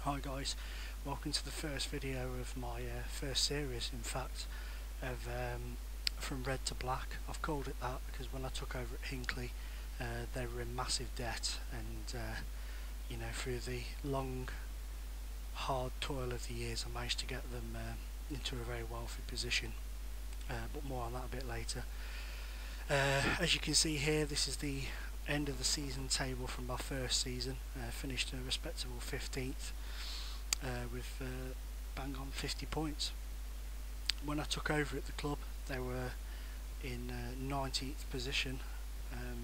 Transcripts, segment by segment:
Hi guys, welcome to the first video of my first series, in fact, of From Red to Black. I've called it that because when I took over at Hinckley, they were in massive debt, and you know, through the long hard toil of the years I managed to get them into a very wealthy position, but more on that a bit later. As you can see here, this is the end of the season table from my first season. Finished a respectable 15th with bang on 50 points. When I took over at the club, they were in 19th position,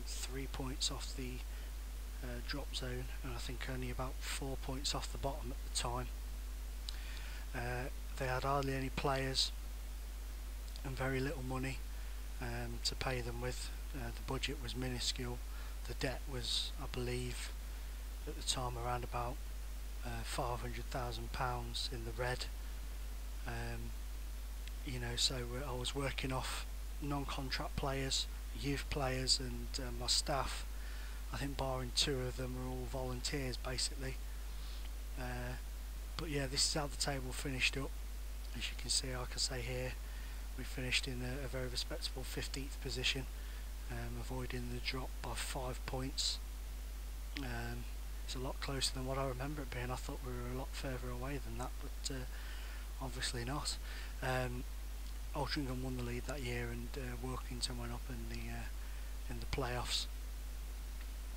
3 points off the drop zone, and I think only about 4 points off the bottom at the time. They had hardly any players and very little money to pay them with. The budget was minuscule. The debt was, I believe, at the time around about £500,000 in the red. You know, so I was working off non-contract players, youth players, and my staff. I think barring 2 of them were all volunteers basically. But yeah, this is how the table finished up. As you can see, like I say here, we finished in a very respectable 15th position, avoiding the drop by 5 points. It's a lot closer than what I remember it being. I thought we were a lot further away than that, but obviously not. Altrincham won the lead that year, and Workington went up in the playoffs.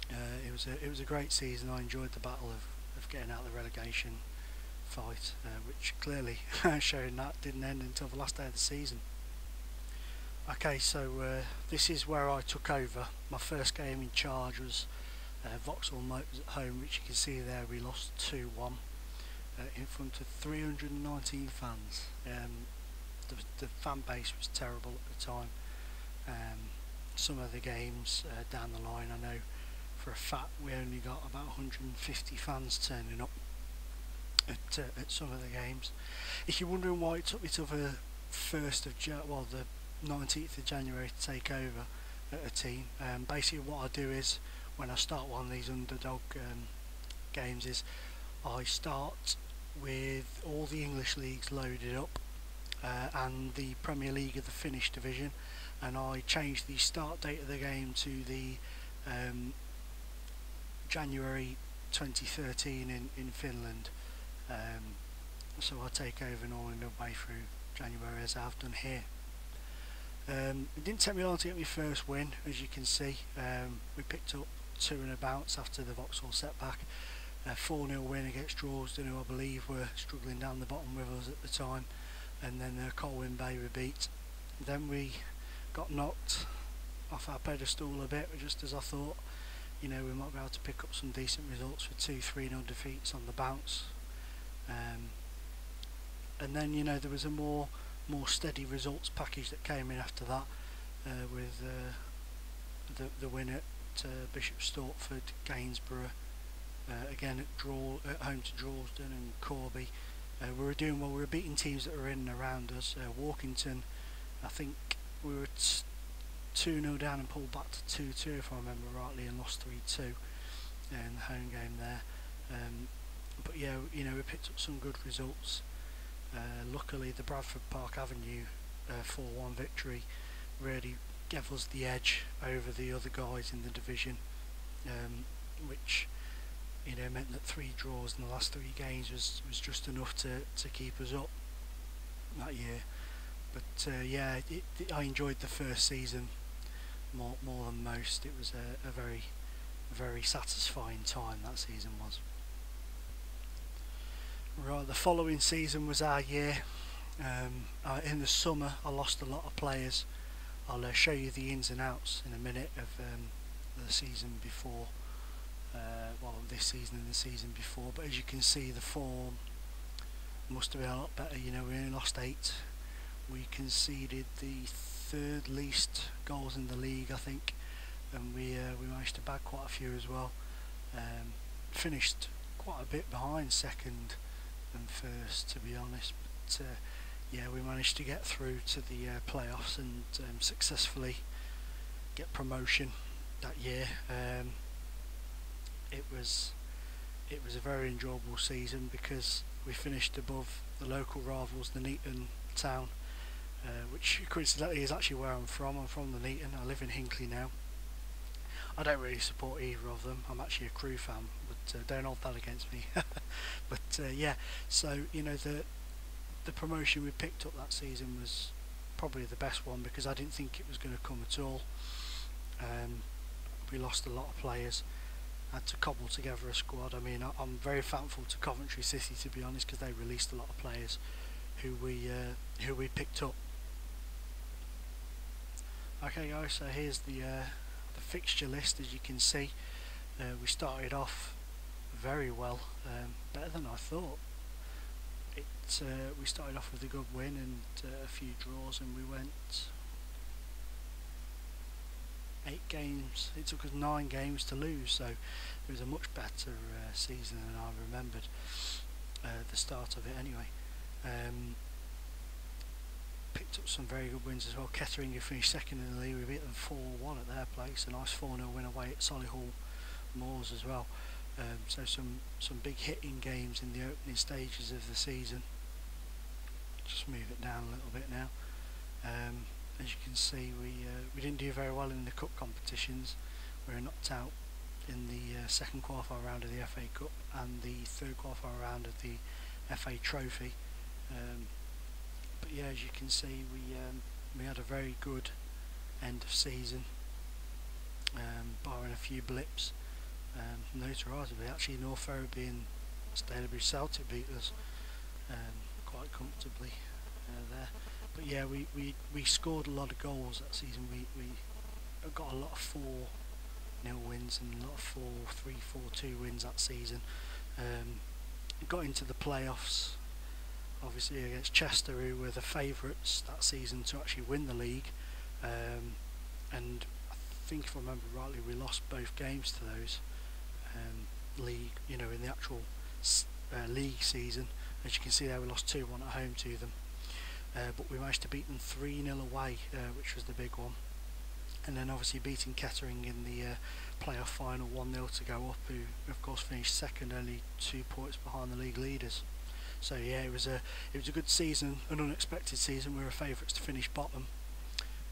It was a great season. I enjoyed the battle of getting out of the relegation fight, which clearly showing that didn't end until the last day of the season. Okay, so this is where I took over. My first game in charge was Vauxhall Motors at home, which you can see there we lost 2-1 in front of 319 fans. The fan base was terrible at the time. Some of the games down the line, I know for a fact we only got about 150 fans turning up at some of the games. If you're wondering why it took me to the 19th of January to take over at a team, basically what I do is, when I start one of these underdog games, is I start with all the English leagues loaded up and the Premier League of the Finnish division, and I change the start date of the game to the January 2013 in Finland. So I take over normally midway through January, as I've done here. It didn't take me long to get my first win, as you can see. We picked up 2 and a bounce after the Vauxhall setback. A 4-0 win against Droylsden, who I believe were struggling down the bottom with us at the time, and then Colwyn Bay were beat. Then we got knocked off our pedestal a bit, just as I thought, you know, we might be able to pick up some decent results with 2 3-0 defeats on the bounce. And then, you know, there was a more steady results package that came in after that, with the win at Bishop Stortford, Gainsborough, again at home to Droylsden and Corby. We were doing well. We were beating teams that were in and around us. Workington, I think we were 2-0 down and pulled back to 2-2 if I remember rightly, and lost 3-2 in the home game there. But yeah, you know, we picked up some good results. Luckily the Bradford Park Avenue 4-1 victory really gave us the edge over the other guys in the division, which, you know, meant that 3 draws in the last 3 games was just enough to keep us up that year. But yeah, I enjoyed the first season more than most. It was a very, very satisfying time that season was. Right, the following season was our year. In the summer I lost a lot of players. I'll show you the ins and outs in a minute of the season before, well, this season and the season before, but as you can see, the form must have been a lot better. You know, we only lost 8. We conceded the 3rd least goals in the league, I think, and we managed to bag quite a few as well. Finished quite a bit behind 2nd and 1st, to be honest, but yeah, we managed to get through to the playoffs and successfully get promotion that year. It was it was a very enjoyable season because we finished above the local rivals, the Neaton town, which coincidentally is actually where I'm from. I'm from the Neaton. I live in Hinckley now. I don't really support either of them. I'm actually a Crew fan, but don't hold that against me. But yeah, so the promotion we picked up that season was probably the best one because I didn't think it was going to come at all. We lost a lot of players, had to cobble together a squad. I mean, I'm very thankful to Coventry City, to be honest, because they released a lot of players who we picked up. Okay guys, so here's the fixture list. As you can see, we started off very well, better than I thought. We started off with a good win and a few draws, and we went 8 games. It took us 9 games to lose, so it was a much better season than I remembered. The start of it anyway. Picked up some very good wins as well. Kettering, who finished second in the league, we beat them 4-1 at their place. A nice 4-0 win away at Solihull Moors as well. So some big hitting games in the opening stages of the season. Just move it down a little bit now. As you can see, we didn't do very well in the cup competitions. We were knocked out in the second qualifier round of the FA Cup and the third qualifier round of the FA Trophy. But yeah, as you can see, we had a very good end of season, barring a few blips. Notoriety, actually North Ferriby and Stalybridge Celtic beat us quite comfortably there. But yeah, we scored a lot of goals that season. We got a lot of 4-0 wins and a lot of 4-3, 4-2 wins that season. Got into the playoffs, obviously against Chester, who were the favourites that season to actually win the league. And I think, if I remember rightly, we lost both games to those league. In the actual league season, as you can see there, we lost 2-1 at home to them. But we managed to beat them 3-0 away, which was the big one. And then obviously beating Kettering in the playoff final 1-0 to go up, who of course finished second, only 2 points behind the league leaders. So yeah, it was a good season, an unexpected season. We were favourites to finish bottom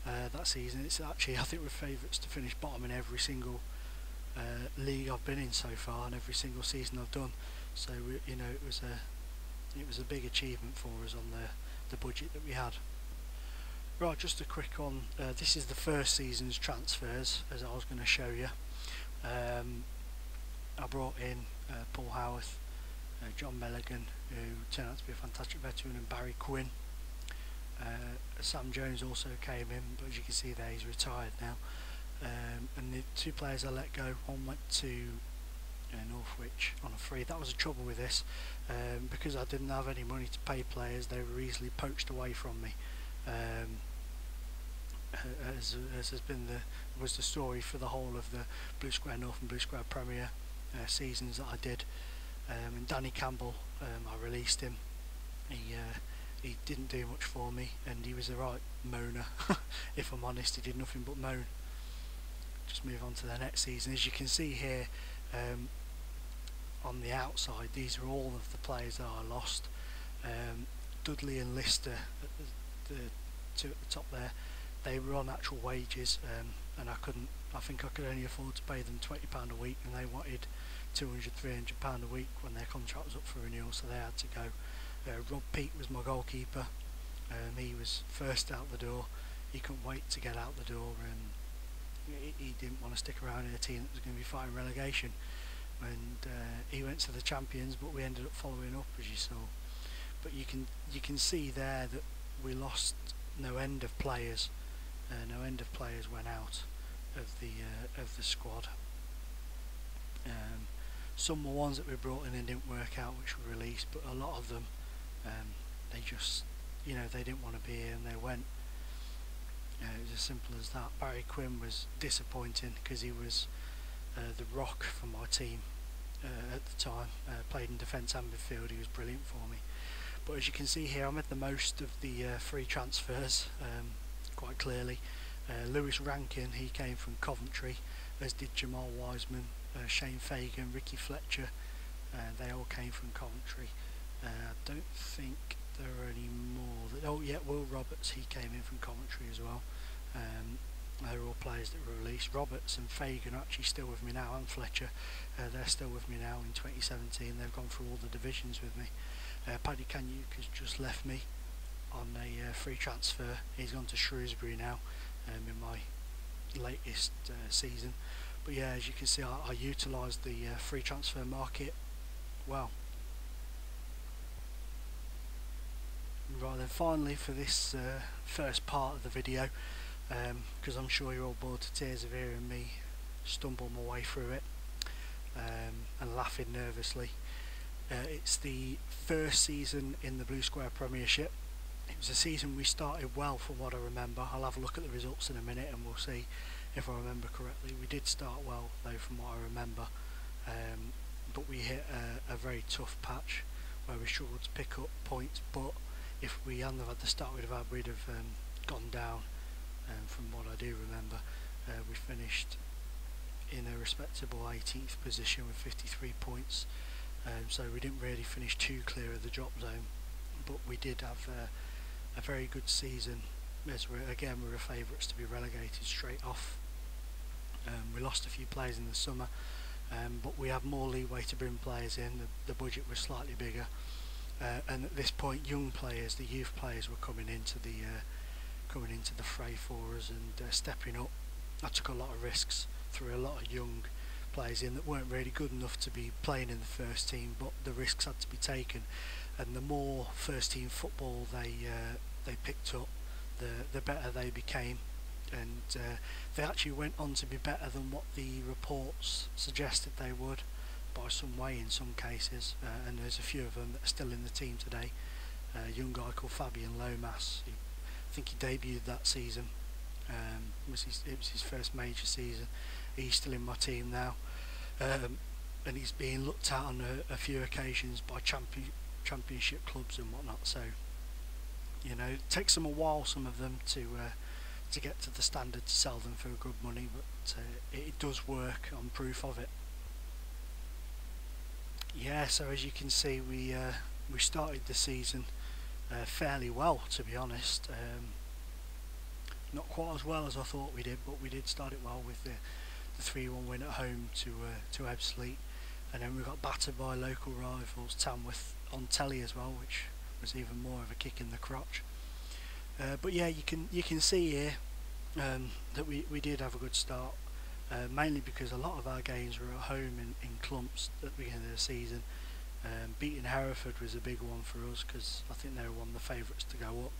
that season. It's actually, I think we're favourites to finish bottom in every single league I've been in so far, and every single season I've done. So it was a big achievement for us on the budget that we had. Right, just a quick on. This is the first season's transfers, as I was going to show you. I brought in Paul Howarth, John Milligan, who turned out to be a fantastic veteran, and Barry Quinn. Sam Jones also came in, but as you can see there, he's retired now. And the 2 players I let go, one went to Northwich on a free. That was the trouble with this, because I didn't have any money to pay players. They were easily poached away from me, as has been was the story for the whole of the Blue Square North and Blue Square Premier seasons that I did. And Danny Campbell, I released him. He didn't do much for me, and he was a right moaner. If I'm honest, he did nothing but moan. Just move on to the next season. As you can see here, on the outside, these are all of the players that I lost. Dudley and Lister, the 2 at the top there, they were on actual wages, and I think I could only afford to pay them £20 a week, and they wanted £200, £300 a week when their contract was up for renewal, so they had to go. Rob Peake was my goalkeeper. He was first out the door. He couldn't wait to get out the door, and he didn't want to stick around in a team that was going to be fighting relegation. And he went to the Champions, but we ended up following up, as you saw. But you can see there that we lost no end of players. No end of players went out of the squad. Some were ones that we brought in and didn't work out, which were released, but a lot of them, they just, they didn't want to be here and they went. It was as simple as that. Barry Quinn was disappointing because he was the rock for my team at the time. Played in defence and midfield. He was brilliant for me. But as you can see here, I made the most of the free transfers, quite clearly. Lewis Rankin, he came from Coventry, as did Jamal Wiseman, Shane Fagan, Ricky Fletcher, They all came from Coventry. I don't think there are any more. Oh yeah, Will Roberts, he came in from Coventry as well. They're all players that were released. Roberts and Fagan are actually still with me now, and Fletcher. They're still with me now in 2017. They've gone through all the divisions with me. Paddy Kanyuk has just left me on a free transfer. He's gone to Shrewsbury now in my latest season. But yeah, as you can see, I utilised the free transfer market well. Right then, finally for this first part of the video, because I'm sure you're all bored to tears of hearing me stumble my way through it and laughing nervously. It's the first season in the Blue Square Premiership. It was a season we started well from what I remember. I'll have a look at the results in a minute and we'll see if I remember correctly. We did start well though from what I remember, but we hit a very tough patch where we struggled to pick up points, but if we hadn't had the start we'd have gone down. From what I do remember, we finished in a respectable 18th position with 53 points, so we didn't really finish too clear of the drop zone, but we did have a very good season, as we were favourites to be relegated straight off. We lost a few players in the summer, but we had more leeway to bring players in. The budget was slightly bigger, and at this point young players, the youth players, were coming into the fray for us and stepping up. I took a lot of risks, threw a lot of young players in that weren't really good enough to be playing in the first team, but the risks had to be taken, and the more first team football they picked up, the better they became, and they actually went on to be better than what the reports suggested they would by some way in some cases, and there's a few of them that are still in the team today. A young guy called Fabian Lomas, I think he debuted that season. It was his first major season. He's still in my team now, and he's being looked at on a few occasions by championship clubs and whatnot. So, you know, it takes them a while, some of them, to get to the standard to sell them for good money, but it does work. I'm proof of it. Yeah, so as you can see, we started the season fairly well, to be honest. Not quite as well as I thought we did, but we did start it well with the 3-1 win at home to Ebbsfleet, and then we got battered by local rivals Tamworth on telly as well, which was even more of a kick in the crotch. But yeah, you can see here that we did have a good start, mainly because a lot of our games were at home in clumps at the beginning of the season. Beating Hereford was a big one for us because I think they were one of the favourites to go up.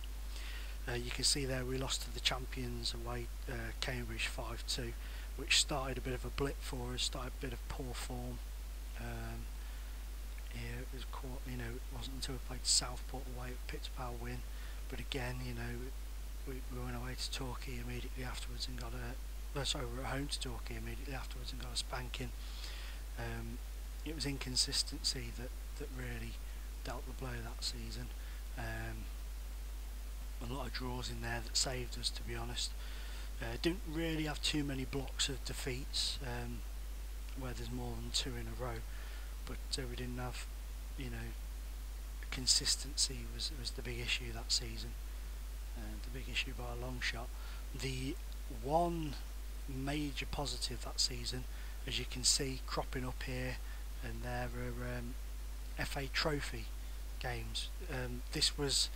You can see there we lost to the champions away, Cambridge 5-2, which started a bit of a blip for us, started a bit of poor form. Yeah, it was quite, you know, it wasn't until we played Southport away we picked up our win, but again, you know, we went away to Torquay immediately afterwards and got we were at home to Torquay immediately afterwards and got a spanking. It was inconsistency that really dealt the blow that season. A lot of draws in there that saved us, to be honest. Didn't really have too many blocks of defeats where there's more than 2 in a row, but we didn't have, you know, consistency was the big issue that season, the big issue by a long shot. The one major positive that season, as you can see cropping up here and there, are FA Trophy games. This was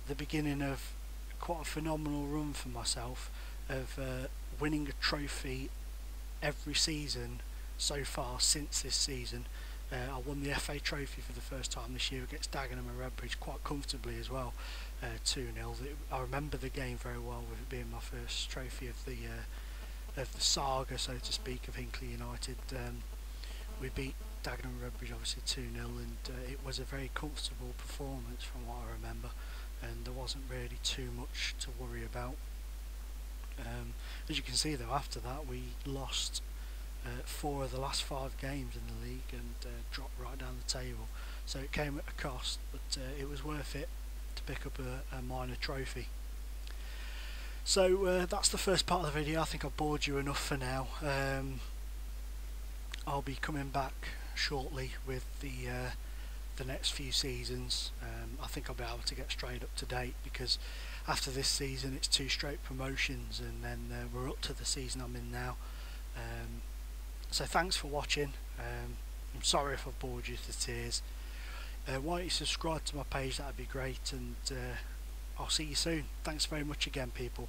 the beginning of quite a phenomenal run for myself of winning a trophy every season so far since this season. I won the FA Trophy for the first time this year against Dagenham and Redbridge quite comfortably as well, 2-0. I remember the game very well, with it being my first trophy of the saga, so to speak, of Hinckley United. We beat Dagenham and Redbridge obviously 2-0, and it was a very comfortable performance from what I remember, and there wasn't really too much to worry about. As you can see though, after that we lost 4 of the last 5 games in the league and dropped right down the table, so it came at a cost, but it was worth it to pick up a minor trophy. So that's the first part of the video. I think I've bored you enough for now. I'll be coming back shortly with the next few seasons. I think I'll be able to get straight up to date, because after this season it's 2 straight promotions, and then we're up to the season I'm in now. So thanks for watching. I'm sorry if I've bored you to tears. Why don't you subscribe to my page, that'd be great, and I'll see you soon. Thanks very much again, people.